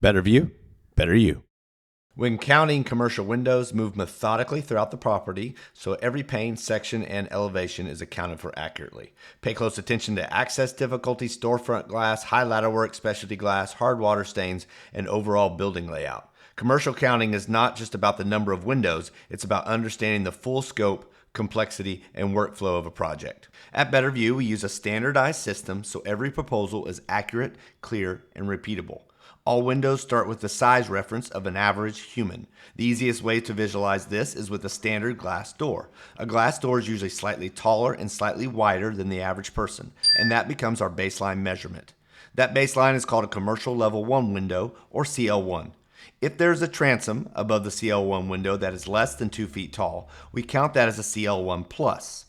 Better view, better you. When counting commercial windows, move methodically throughout the property so every pane, section, and elevation is accounted for accurately. Pay close attention to access difficulty, storefront glass, high ladderwork, specialty glass, hard water stains, and overall building layout. Commercial counting is not just about the number of windows, it's about understanding the full scope, complexity, and workflow of a project. At Betterview, we use a standardized system so every proposal is accurate, clear, and repeatable. All windows start with the size reference of an average human. The easiest way to visualize this is with a standard glass door. A glass door is usually slightly taller and slightly wider than the average person, and that becomes our baseline measurement. That baseline is called a commercial level 1 window, or CL1. If there's a transom above the CL1 window that is less than 2 feet tall, we count that as a CL1 plus.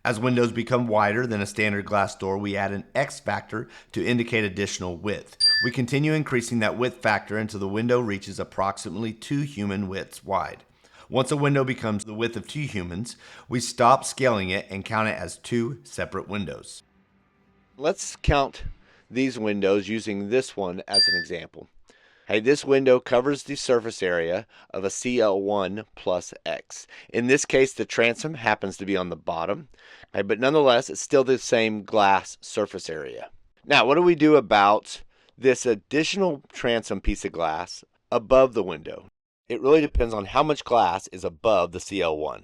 As windows become wider than a standard glass door, we add an X factor to indicate additional width. We continue increasing that width factor until the window reaches approximately 2 human widths wide. Once a window becomes the width of 2 humans, we stop scaling it and count it as 2 separate windows. Let's count these windows using this one as an example. Hey, this window covers the surface area of a CL1 plus X. In this case, the transom happens to be on the bottom, but nonetheless, it's still the same glass surface area. Now, what do we do about this additional transom piece of glass above the window? It really depends on how much glass is above the CL1.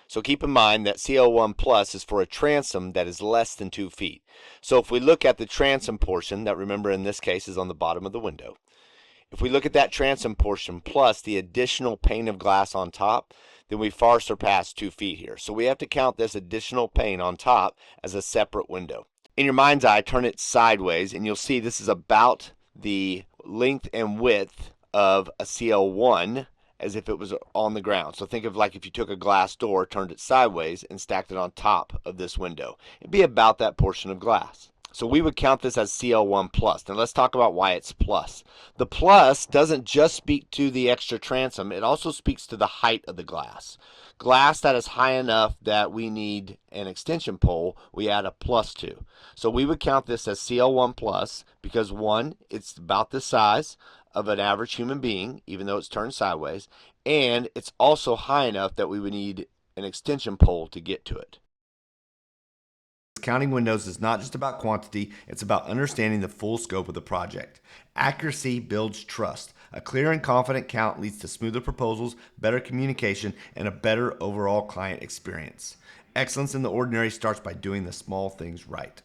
So keep in mind that CL1 plus is for a transom that is less than 2 feet. So if we look at the transom portion, that remember in this case is on the bottom of the window, if we look at that transom portion plus the additional pane of glass on top, then we far surpass 2 feet here. So we have to count this additional pane on top as a separate window. In your mind's eye, turn it sideways and you'll see this is about the length and width of a CL1 as if it was on the ground. So think of like if you took a glass door, turned it sideways, and stacked it on top of this window. It'd be about that portion of glass. So we would count this as CL1 plus. Now let's talk about why it's plus. The plus doesn't just speak to the extra transom, it also speaks to the height of the glass. Glass that is high enough that we need an extension pole, we add a plus to. So we would count this as CL1 plus because one, it's about the size of an average human being, even though it's turned sideways, and it's also high enough that we would need an extension pole to get to it. Counting windows is not just about quantity, it's about understanding the full scope of the project. Accuracy builds trust. A clear and confident count leads to smoother proposals, better communication, and a better overall client experience. Excellence in the ordinary starts by doing the small things right.